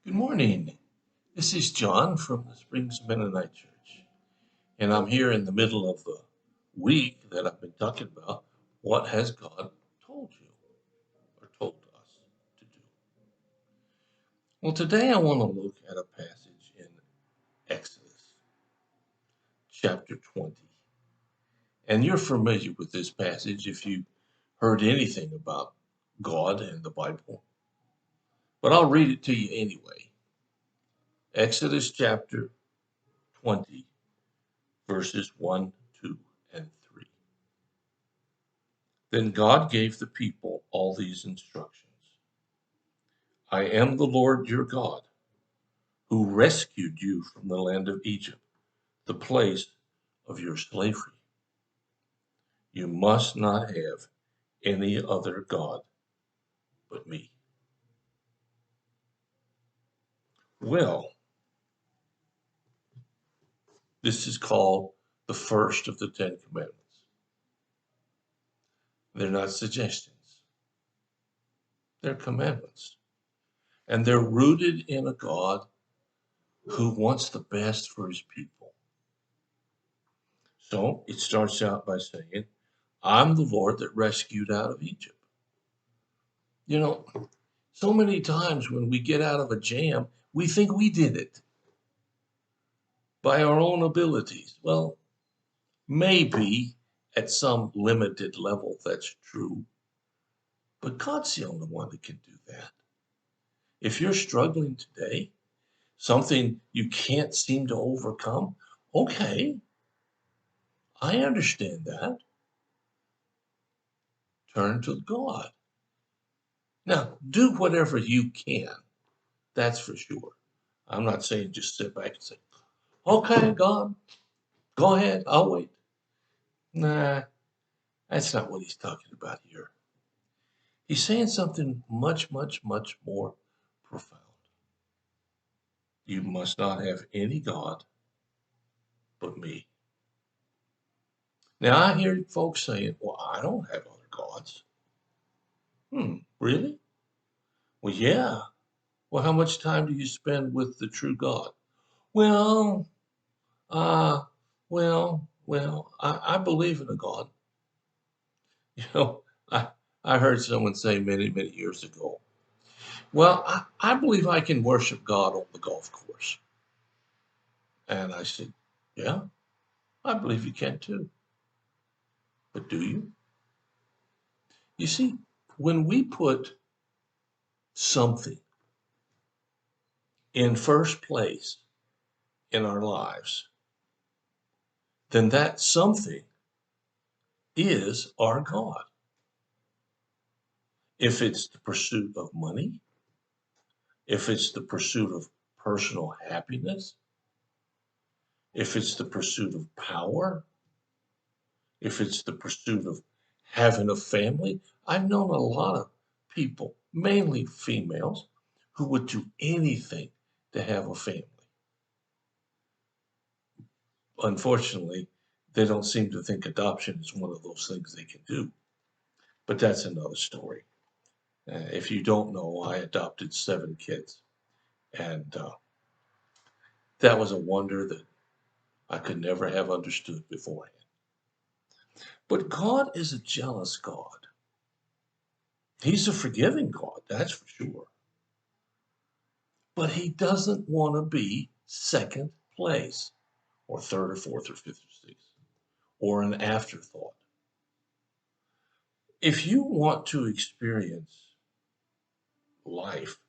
Good morning. This is John from the Springs Mennonite Church, and I'm here in the middle of the week that I've been talking about. What has God told you or told us to do? Well, today I want to look at a passage in Exodus chapter 20. And you're familiar with this passage if you heard anything about God and the Bible. But I'll read it to you anyway. Exodus chapter 20, verses 1, 2, and 3. Then God gave the people all these instructions. I am the Lord your God, who rescued you from the land of Egypt, the place of your slavery. You must not have any other God but me. Well, this is called the first of the Ten Commandments. They're not suggestions, they're commandments. And they're rooted in a God who wants the best for his people. So it starts out by saying, I'm the Lord that rescued out of Egypt. You know, so many times when we get out of a jam, we think we did it by our own abilities. Well, maybe at some limited level that's true, but God's the only one that can do that. If you're struggling today, something you can't seem to overcome, okay, I understand that. Turn to God. Now, do whatever you can. That's for sure. I'm not saying just sit back and say, okay, God, go ahead, I'll wait. Nah, that's not what he's talking about here. He's saying something much, much, much more profound. You must not have any God but me. Now, I hear folks saying, well, I don't have other gods. Really? Well, yeah. Well, how much time do you spend with the true God? Well, uh, I believe in a God. You know, I heard someone say many, many years ago, well, I believe I can worship God on the golf course. And I said, yeah, I believe you can too. But do you? You see, when we put something in first place in our lives, then that something is our God. If it's the pursuit of money, if it's the pursuit of personal happiness, if it's the pursuit of power, if it's the pursuit of having a family. I've known a lot of people, mainly females, who would do anything to have a family. Unfortunately, they don't seem to think adoption is one of those things they can do. But that's another story. If you don't know, I adopted 7 kids, and that was a wonder that I could never have understood beforehand. But God is a jealous God. He's a forgiving God, that's for sure. But he doesn't want to be second place or third or fourth or fifth or sixth or an afterthought. If you want to experience life,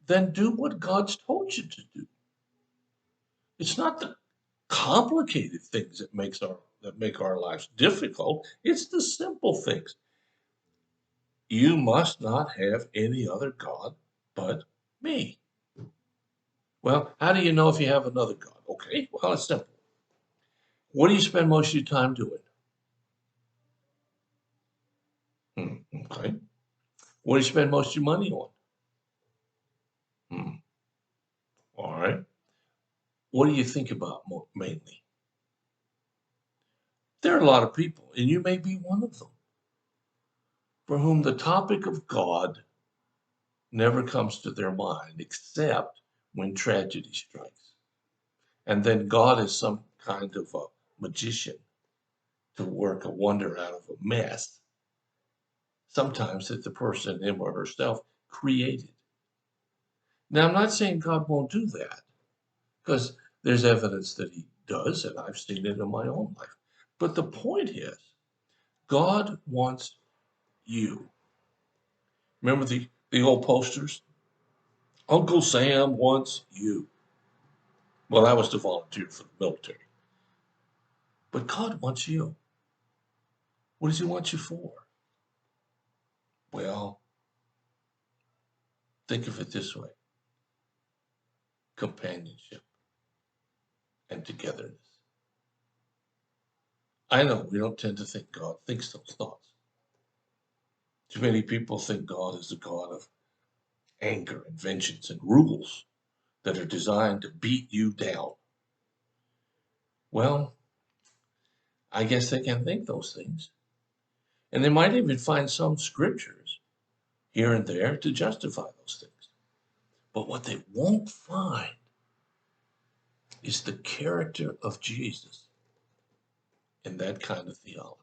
then do what God's told you to do. It's not the complicated things that make our lives difficult. It's the simple things. You must not have any other God but me. Well, how do you know if you have another God? Okay, well, it's simple. What do you spend most of your time doing? Okay. What do you spend most of your money on? Hmm. All right. What do you think about mainly? There are a lot of people, and you may be one of them, for whom the topic of God never comes to their mind except when tragedy strikes. And then God is some kind of a magician to work a wonder out of a mess, sometimes that the person, him or herself, created. Now, I'm not saying God won't do that, because there's evidence that he does, and I've seen it in my own life. But the point is, God wants you. Remember the old posters? Uncle Sam wants you. Well, that was to volunteer for the military. But God wants you. What does he want you for? Well, think of it this way: companionship and togetherness. I know we don't tend to think God thinks those thoughts. Too many people think God is a God of anger and vengeance and rules that are designed to beat you down. Well, I guess they can think those things. And they might even find some scriptures here and there to justify those things. But what they won't find is the character of Jesus in that kind of theology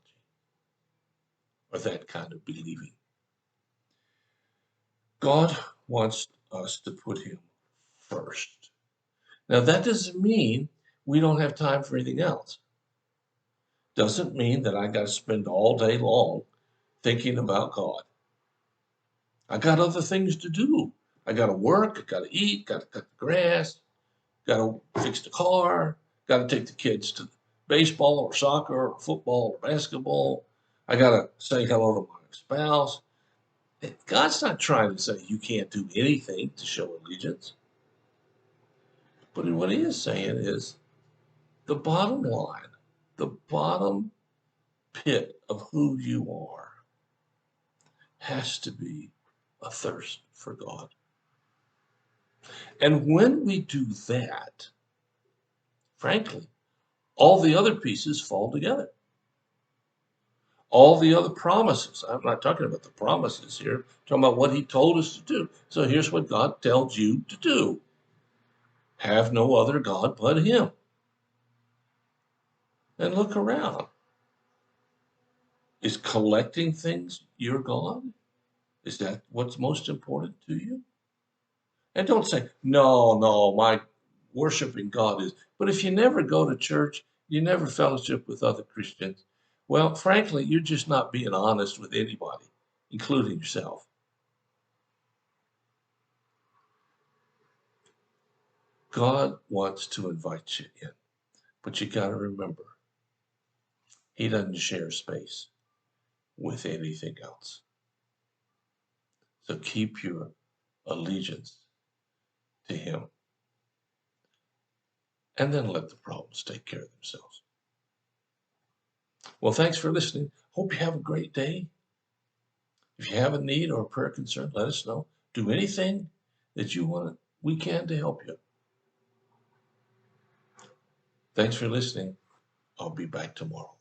or that kind of believing. God wants us to put him first. Now, that doesn't mean we don't have time for anything else. Doesn't mean that I got to spend all day long thinking about God. I got other things to do. I got to work, I got to eat, got to cut the grass, got to fix the car, got to take the kids to baseball or soccer or football or basketball. I got to say hello to my spouse. God's not trying to say you can't do anything to show allegiance. But what he is saying is the bottom line, the bottom pit of who you are has to be a thirst for God. And when we do that, frankly, all the other pieces fall together. All the other promises. I'm not talking about the promises here. I'm talking about what he told us to do. So here's what God tells you to do. Have no other God but him. And look around. Is collecting things your God? Is that what's most important to you? And don't say, no, my worshiping God is. But if you never go to church, you never fellowship with other Christians, well, frankly, you're just not being honest with anybody, including yourself. God wants to invite you in, but you got to remember, he doesn't share space with anything else. So keep your allegiance to him, and then let the problems take care of themselves. Well, thanks for listening. Hope you have a great day. If you have a need or a prayer concern, let us know. Do anything that you want, we can to help you. Thanks for listening. I'll be back tomorrow.